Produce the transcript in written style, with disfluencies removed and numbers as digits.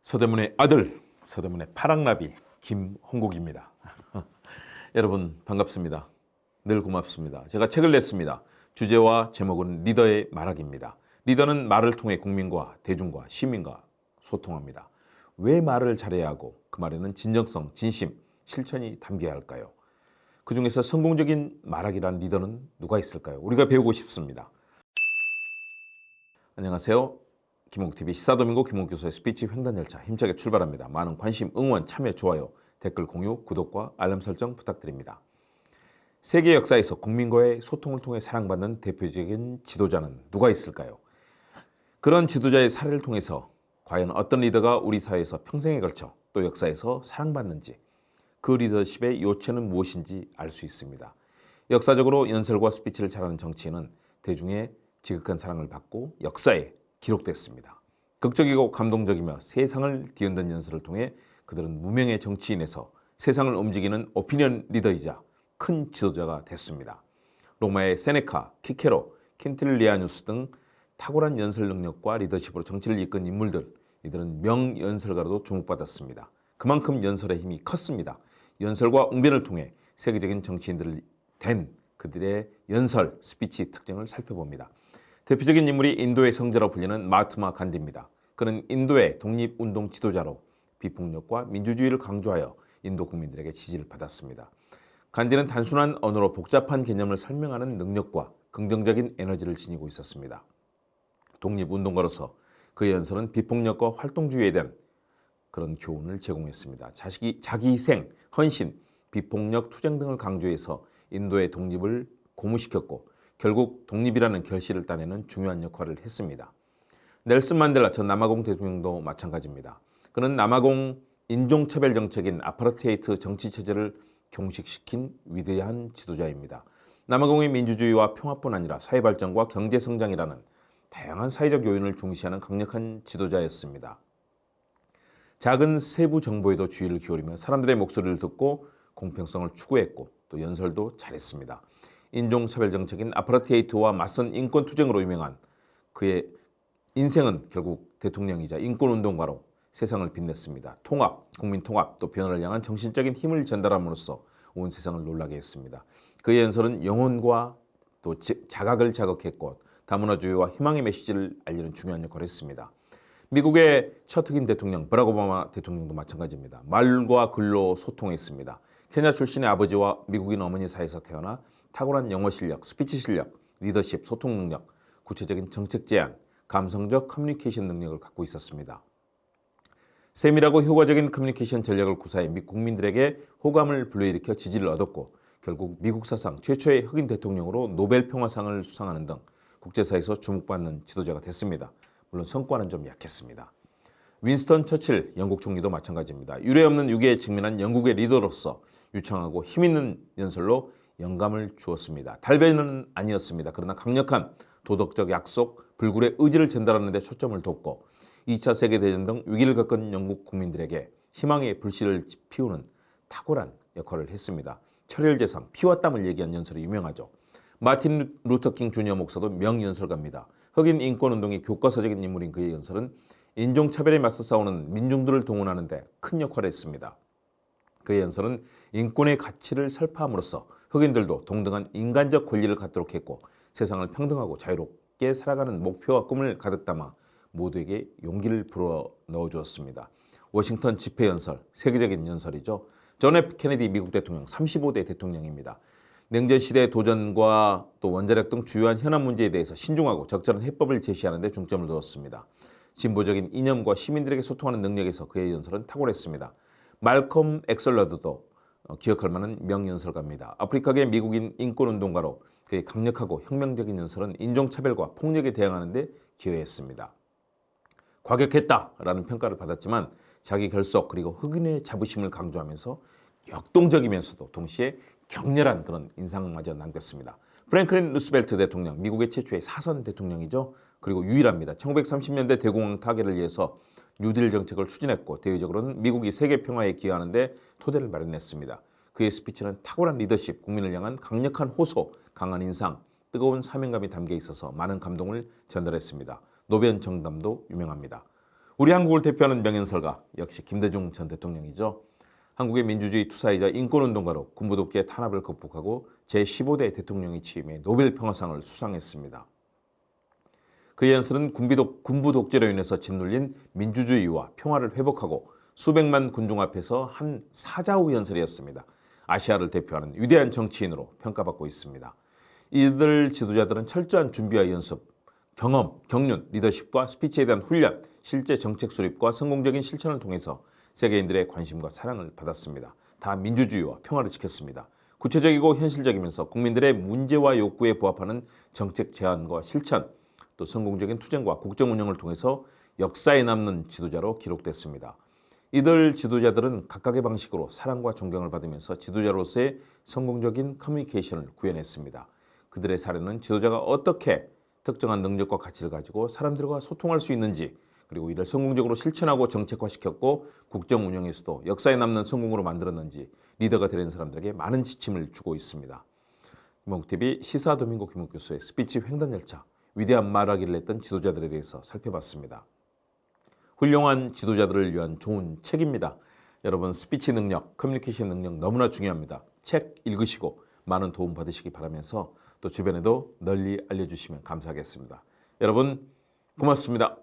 서대문의 아들, 서대문의 파랑나비 김홍국입니다. 여러분 반갑습니다. 늘 고맙습니다. 제가 책을 냈습니다. 주제와 제목은 리더의 말하기입니다. 리더는 말을 통해 국민과 대중과 시민과 소통합니다. 왜 말을 잘해야 하고 그 말에는 진정성, 진심, 실천이 담겨야 할까요? 그 중에서 성공적인 말하기란 리더는 누가 있을까요? 우리가 배우고 싶습니다. 안녕하세요. 김홍TV 시사도민고 김홍교수의 스피치 횡단열차 힘차게 출발합니다. 많은 관심, 응원, 참여, 좋아요, 댓글 공유, 구독과 알람 설정 부탁드립니다. 세계 역사에서 국민과의 소통을 통해 사랑받는 대표적인 지도자는 누가 있을까요? 그런 지도자의 사례를 통해서 과연 어떤 리더가 우리 사회에서 평생에 걸쳐 또 역사에서 사랑받는지, 그 리더십의 요체는 무엇인지 알 수 있습니다. 역사적으로 연설과 스피치를 잘하는 정치인은 대중의 지극한 사랑을 받고 역사에 기록됐습니다. 극적이고 감동적이며 세상을 뒤흔든 연설을 통해 그들은 무명의 정치인에서 세상을 움직이는 오피니언 리더이자 큰 지도자가 됐습니다. 로마의 세네카, 키케로, 퀸틸리아누스 등 탁월한 연설 능력과 리더십으로 정치를 이끈 인물들, 이들은 명연설가로도 주목받았습니다. 그만큼 연설의 힘이 컸습니다. 연설과 웅변을 통해 세계적인 정치인들을 된 그들의 연설, 스피치 특징을 살펴봅니다. 대표적인 인물이 인도의 성자로 불리는 마하트마 간디입니다. 그는 인도의 독립운동 지도자로 비폭력과 민주주의를 강조하여 인도 국민들에게 지지를 받았습니다. 간디는 단순한 언어로 복잡한 개념을 설명하는 능력과 긍정적인 에너지를 지니고 있었습니다. 독립운동가로서 그의 연설은 비폭력과 활동주의에 대한 그런 교훈을 제공했습니다. 자기 희생, 헌신, 비폭력 투쟁 등을 강조해서 인도의 독립을 고무시켰고 결국 독립이라는 결실을 따내는 중요한 역할을 했습니다. 넬슨 만델라 전 남아공 대통령도 마찬가지입니다. 그는 남아공 인종차별 정책인 아파르테이트 정치체제를 종식시킨 위대한 지도자입니다. 남아공의 민주주의와 평화뿐 아니라 사회발전과 경제성장이라는 다양한 사회적 요인을 중시하는 강력한 지도자였습니다. 작은 세부 정보에도 주의를 기울이며 사람들의 목소리를 듣고 공평성을 추구했고 또 연설도 잘했습니다. 인종차별 정책인 아파르테이트와 맞선 인권투쟁으로 유명한 그의 인생은 결국 대통령이자 인권운동가로 세상을 빛냈습니다. 통합, 국민통합, 또 변화를 향한 정신적인 힘을 전달함으로써 온 세상을 놀라게 했습니다. 그의 연설은 영혼과 또 자각을 자극했고 다문화주의와 희망의 메시지를 알리는 중요한 역할을 했습니다. 미국의 첫 흑인 대통령 버락 오바마 대통령도 마찬가지입니다. 말과 글로 소통했습니다. 케냐 출신의 아버지와 미국인 어머니 사이에서 태어나 탁월한 영어 실력, 스피치 실력, 리더십, 소통 능력, 구체적인 정책 제안, 감성적 커뮤니케이션 능력을 갖고 있었습니다. 세밀하고 효과적인 커뮤니케이션 전략을 구사해 미 국민들에게 호감을 불러일으켜 지지를 얻었고 결국 미국 사상 최초의 흑인 대통령으로 노벨 평화상을 수상하는 등 국제사회에서 주목받는 지도자가 됐습니다. 물론 성과는 좀 약했습니다. 윈스턴 처칠 영국 총리도 마찬가지입니다. 유례없는 위기에 직면한 영국의 리더로서 유창하고 힘있는 연설로 영감을 주었습니다. 달변은 아니었습니다. 그러나 강력한 도덕적 약속, 불굴의 의지를 전달하는 데 초점을 뒀고 2차 세계대전 등 위기를 겪은 영국 국민들에게 희망의 불씨를 피우는 탁월한 역할을 했습니다. 철혈제상, 피와 땀을 얘기한 연설이 유명하죠. 마틴 루터킹 주니어 목사도 명연설가입니다. 흑인 인권운동의 교과서적인 인물인 그의 연설은 인종차별에 맞서 싸우는 민중들을 동원하는 데 큰 역할을 했습니다. 그의 연설은 인권의 가치를 설파함으로써 흑인들도 동등한 인간적 권리를 갖도록 했고 세상을 평등하고 자유롭게 살아가는 목표와 꿈을 가득 담아 모두에게 용기를 불어넣어 주었습니다. 워싱턴 집회 연설, 세계적인 연설이죠. 존 F 케네디 미국 대통령 35대 대통령입니다. 냉전시대의 도전과 또 원자력 등 주요한 현안 문제에 대해서 신중하고 적절한 해법을 제시하는 데 중점을 두었습니다. 진보적인 이념과 시민들에게 소통하는 능력에서 그의 연설은 탁월했습니다. 말콤 엑설러드도 기억할 만한 명연설가입니다. 아프리카계 미국인 인권운동가로 그의 강력하고 혁명적인 연설은 인종차별과 폭력에 대응하는 데 기여했습니다. 과격했다라는 평가를 받았지만 자기 결속 그리고 흑인의 자부심을 강조하면서 역동적이면서도 동시에 격렬한 그런 인상마저 남겼습니다. 프랭클린 루스벨트 대통령, 미국의 최초의 사선 대통령이죠. 그리고 유일합니다. 1930년대 대공황 타결을 위해서 뉴딜 정책을 추진했고 대외적으로는 미국이 세계 평화에 기여하는 데 토대를 마련했습니다. 그의 스피치는 탁월한 리더십, 국민을 향한 강력한 호소, 강한 인상, 뜨거운 사명감이 담겨 있어서 많은 감동을 전달했습니다. 노변 정담도 유명합니다. 우리 한국을 대표하는 명인설가 역시 김대중 전 대통령이죠. 한국의 민주주의 투사이자 인권운동가로 군부독재 탄압을 극복하고 제15대 대통령이 취임해 노벨 평화상을 수상했습니다. 그의 연설은 군부 독재로 인해서 짓눌린 민주주의와 평화를 회복하고 수백만 군중 앞에서 한 사자후 연설이었습니다. 아시아를 대표하는 위대한 정치인으로 평가받고 있습니다. 이들 지도자들은 철저한 준비와 연습, 경험, 경륜, 리더십과 스피치에 대한 훈련, 실제 정책 수립과 성공적인 실천을 통해서 세계인들의 관심과 사랑을 받았습니다. 다 민주주의와 평화를 지켰습니다. 구체적이고 현실적이면서 국민들의 문제와 욕구에 부합하는 정책 제안과 실천, 또 성공적인 투쟁과 국정 운영을 통해서 역사에 남는 지도자로 기록됐습니다. 이들 지도자들은 각각의 방식으로 사랑과 존경을 받으면서 지도자로서의 성공적인 커뮤니케이션을 구현했습니다. 그들의 사례는 지도자가 어떻게 특정한 능력과 가치를 가지고 사람들과 소통할 수 있는지, 그리고 이를 성공적으로 실천하고 정책화시켰고 국정 운영에서도 역사에 남는 성공으로 만들었는지 리더가 되는 사람들에게 많은 지침을 주고 있습니다. 김옥TV 시사도민고 김옥 교수의 스피치 횡단열차, 위대한 말하기를 했던 지도자들에 대해서 살펴봤습니다. 훌륭한 지도자들을 위한 좋은 책입니다. 여러분 스피치 능력, 커뮤니케이션 능력 너무나 중요합니다. 책 읽으시고 많은 도움 받으시기 바라면서 또 주변에도 널리 알려주시면 감사하겠습니다. 여러분 고맙습니다.